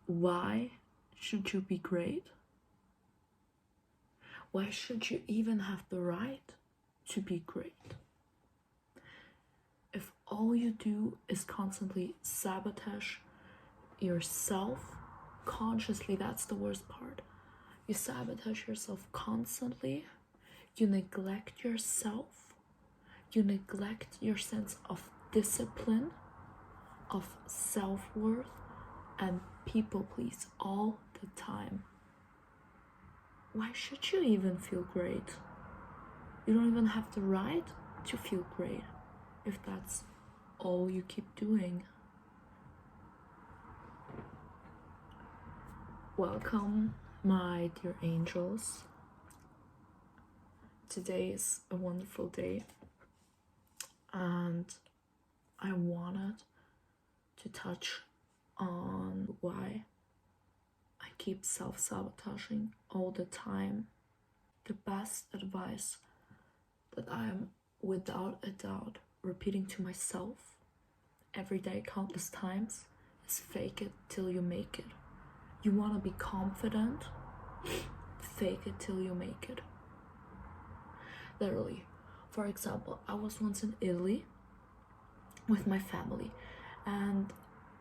Why should you be great? Why should you even have the right to be great? If all you do is constantly sabotage yourself consciously, that's the worst part. You sabotage yourself constantly, you neglect yourself, you neglect your sense of discipline, of self-worth, and people please all the time. Why should you even feel great? You don't even have the right to feel great if that's all you keep doing. Welcome, my dear angels. Today is a wonderful day, and I wanted to touch on why I keep self-sabotaging all the time. The best advice that I am without a doubt repeating to myself every day countless times is fake it till you make it. You want to be confident, fake it till you make it. Literally. For example, I was once in Italy with my family, and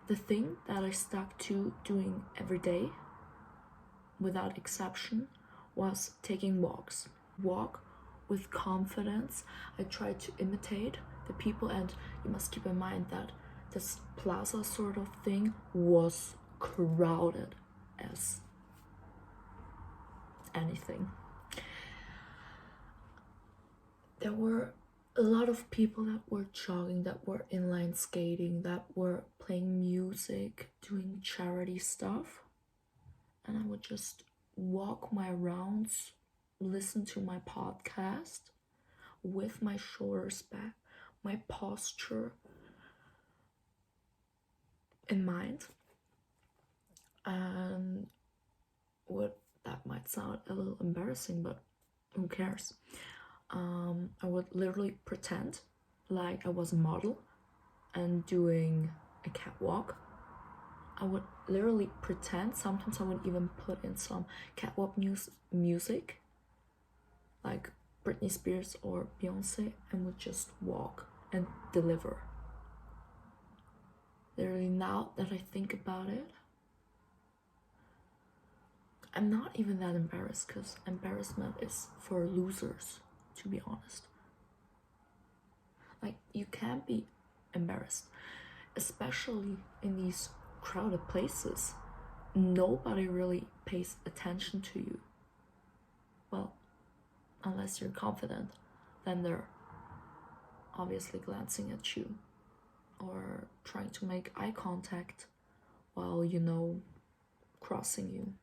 the thing that I stuck to doing every day without exception was taking walks. Walk with confidence. I tried to imitate the people, and you must keep in mind that this plaza sort of thing was crowded as anything. There were a lot of people that were jogging, that were inline skating, that were playing music, doing charity stuff, and I would just walk my rounds, listen to my podcast with my shoulders back, my posture in mind. And that might sound a little embarrassing, but who cares? I would literally pretend like I was a model and doing a catwalk. I would literally pretend. Sometimes I would even put in some catwalk music, like Britney Spears or Beyonce, and would just walk and deliver. Literally, now that I think about it, I'm not even that embarrassed, because embarrassment is for losers, to be honest. Like, you can't be embarrassed, especially in these crowded places. Nobody really pays attention to you. Well, unless you're confident, then they're obviously glancing at you or trying to make eye contact while, crossing you.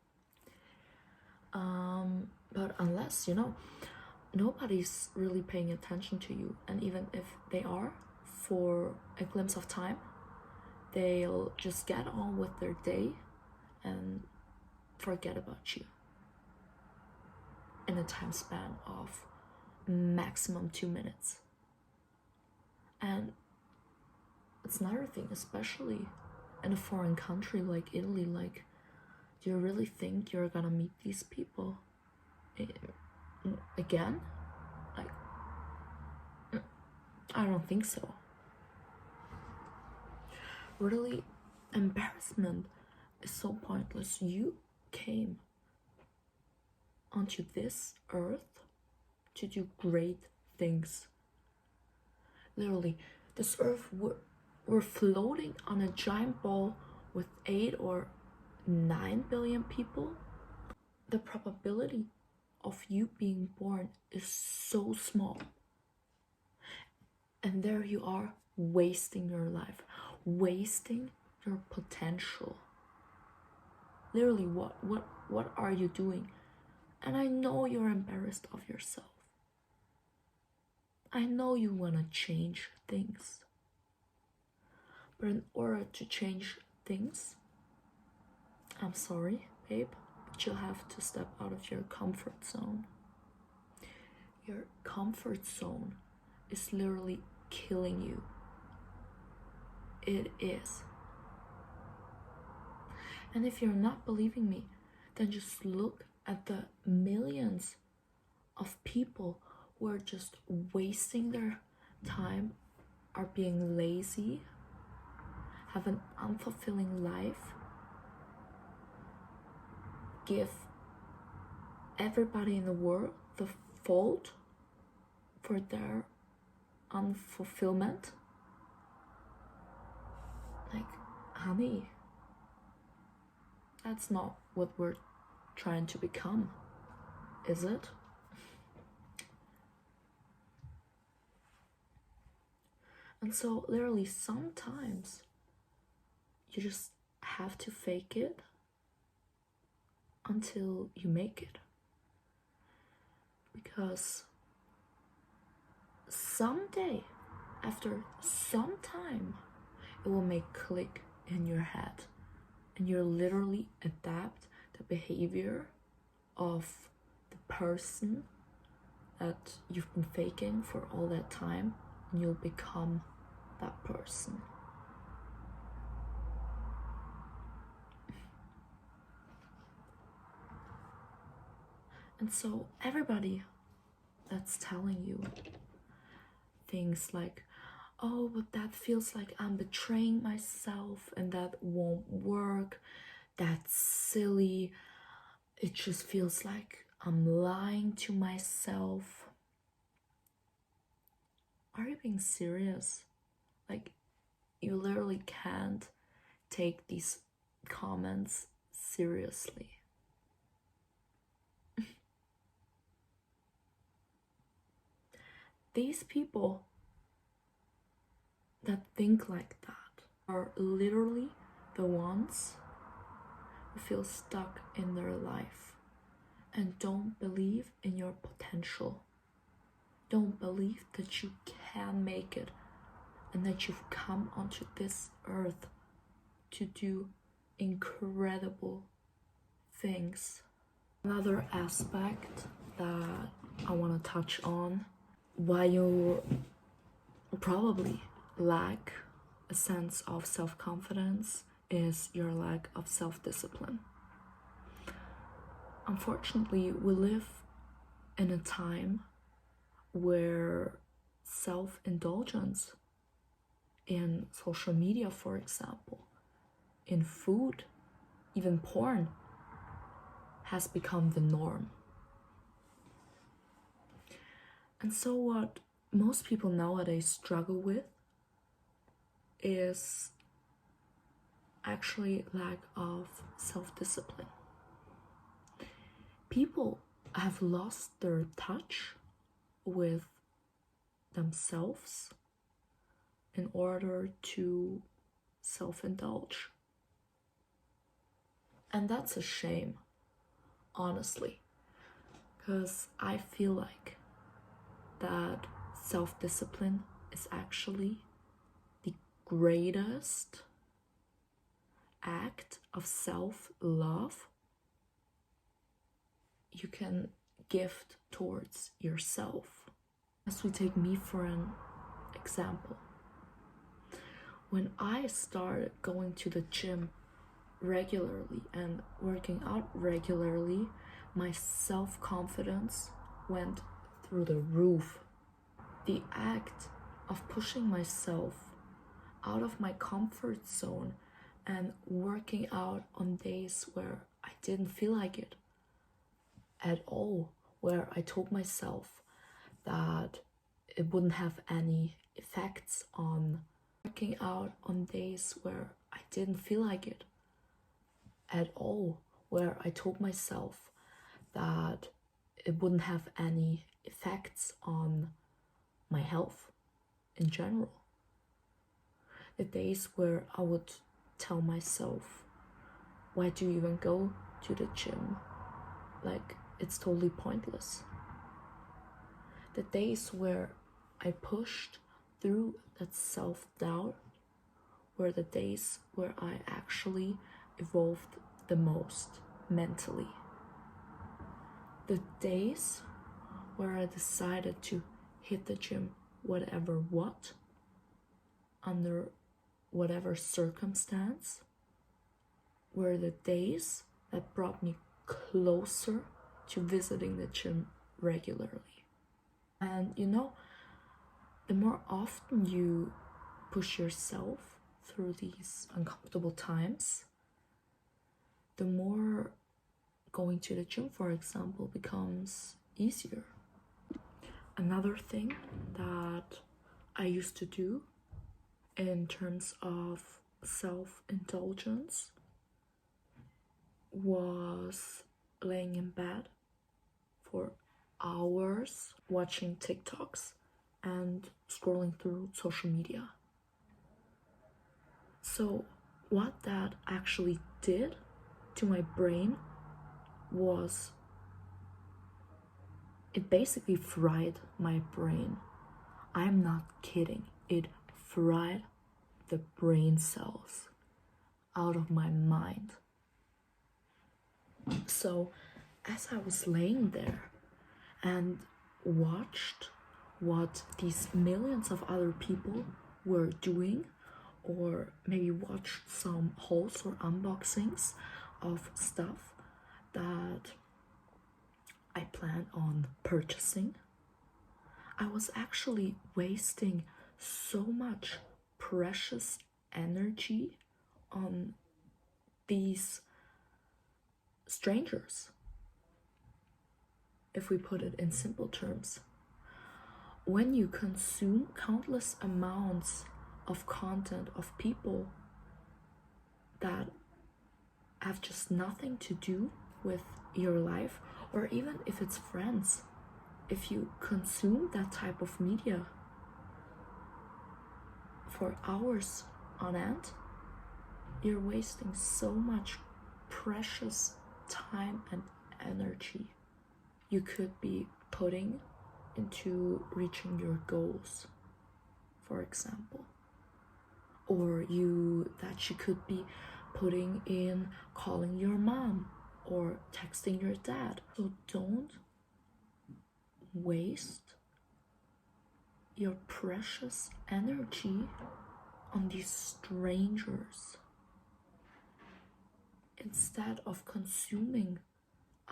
But unless, nobody's really paying attention to you, and even if they are, for a glimpse of time, they'll just get on with their day and forget about you in a time span of maximum 2 minutes. And it's another thing, especially in a foreign country like Italy. Like, do you really think you're gonna meet these people again? Like, I don't think so. Really, embarrassment is so pointless. You came onto this earth to do great things. Literally, this earth, we're floating on a giant ball with 8 or 9 billion people. The probability of you being born is so small, and there you are, wasting your life, wasting your potential. Literally, what are you doing? And I know you're embarrassed of yourself. I know you want to change things, but in order to change things, I'm sorry, babe, but you'll have to step out of your comfort zone. Your comfort zone is literally killing you. It is. And if you're not believing me, then just look at the millions of people who are just wasting their time, are being lazy, have an unfulfilling life, give everybody in the world the fault for their unfulfillment. Like, honey, that's not what we're trying to become, is it? And so literally sometimes you just have to fake it until you make it. Because someday, after some time, it will make click in your head, and you'll literally adapt the behavior of the person that you've been faking for all that time, and you'll become that person. And so everybody that's telling you things like, oh, but that feels like I'm betraying myself and that won't work, that's silly, it just feels like I'm lying to myself. Are you being serious? Like, you literally can't take these comments seriously. These people that think like that are literally the ones who feel stuck in their life and don't believe in your potential, don't believe that you can make it and that you've come onto this earth to do incredible things. Another aspect that I want to touch on, why you probably lack a sense of self-confidence, is your lack of self-discipline. Unfortunately, we live in a time where self-indulgence in social media, for example, in food, even porn, has become the norm. And so what most people nowadays struggle with is actually lack of self-discipline. People have lost their touch with themselves in order to self-indulge. And that's a shame, honestly, because I feel like that self-discipline is actually the greatest act of self-love you can gift towards yourself. As we take me for an example, when I started going to the gym regularly and working out regularly, my self-confidence went through the roof. The act of pushing myself out of my comfort zone and working out on days where I didn't feel like it at all, where I told myself that it wouldn't have any effects on working out on days where I didn't feel like it at all, where I told myself that it wouldn't have any effects on my health in general. The days where I would tell myself, why do you even go to the gym? Like, it's totally pointless. The days where I pushed through that self-doubt were the days where I actually evolved the most mentally. The days where I decided to hit the gym whatever what, under whatever circumstance, were the days that brought me closer to visiting the gym regularly. And you know, the more often you push yourself through these uncomfortable times, the more going to the gym, for example, becomes easier. Another thing that I used to do in terms of self-indulgence was laying in bed for hours watching TikToks and scrolling through social media. So what that actually did to my brain was it basically fried my brain. I'm not kidding. It fried the brain cells out of my mind. So as I was laying there and watched what these millions of other people were doing, or maybe watched some hauls or unboxings of stuff that I plan on purchasing, I was actually wasting so much precious energy on these strangers. If we put it in simple terms, when you consume countless amounts of content of people that have just nothing to do with your life, or even if it's friends, if you consume that type of media for hours on end, you're wasting so much precious time and energy you could be putting into reaching your goals, for example, or that you could be putting in calling your mom or texting your dad. So don't waste your precious energy on these strangers. Instead of consuming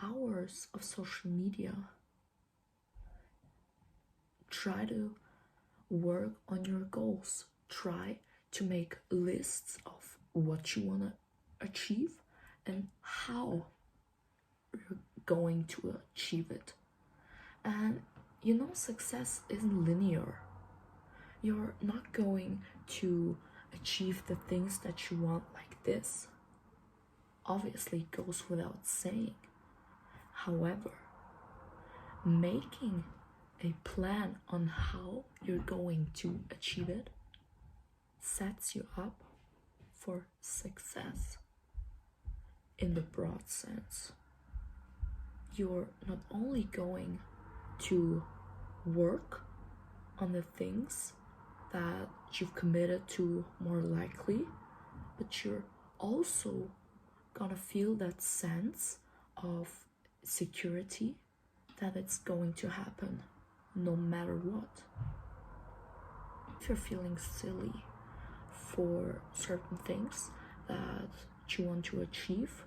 hours of social media, try to work on your goals. Try to make lists of what you want to achieve and how you're going to achieve it. And you know, success isn't linear. You're not going to achieve the things that you want like this. Obviously, it goes without saying. However, making a plan on how you're going to achieve it sets you up for success in the broad sense. You're not only going to work on the things that you've committed to more likely, but you're also gonna feel that sense of security that it's going to happen no matter what. If you're feeling silly for certain things that you want to achieve,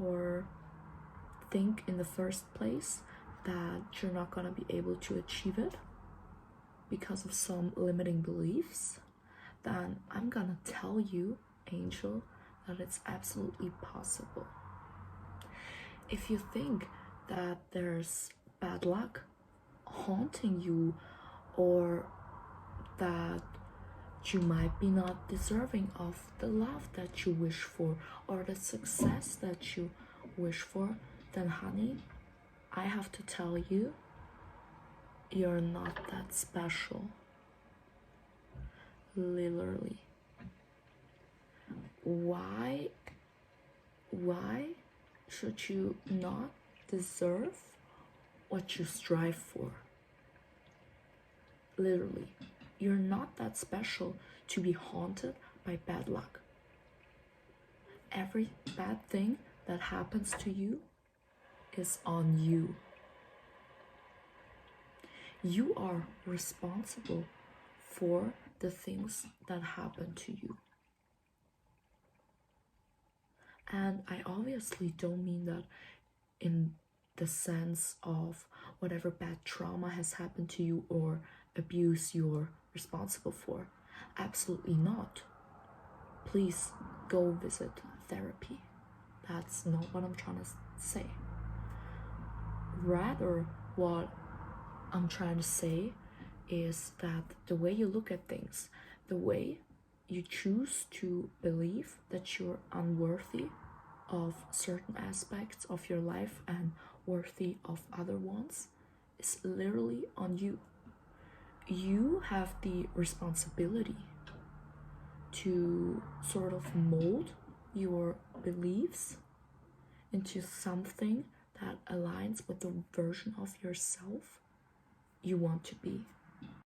or think in the first place that you're not gonna be able to achieve it because of some limiting beliefs, then I'm gonna tell you, Angel, that it's absolutely possible. If you think that there's bad luck haunting you, or that you might be not deserving of the love that you wish for or the success that you wish for, then honey, I have to tell you, you're not that special. Literally. Why should you not deserve what you strive for? Literally, you're not that special to be haunted by bad luck. Every bad thing that happens to you is on you. You are responsible for the things that happen to you. And I obviously don't mean that in the sense of whatever bad trauma has happened to you or abuse you're responsible for. Absolutely not. Please go visit therapy. That's not what I'm trying to say. Rather, what I'm trying to say is that the way you look at things, the way you choose to believe that you're unworthy of certain aspects of your life and worthy of other ones, is literally on you. You have the responsibility to sort of mold your beliefs into something that aligns with the version of yourself you want to be.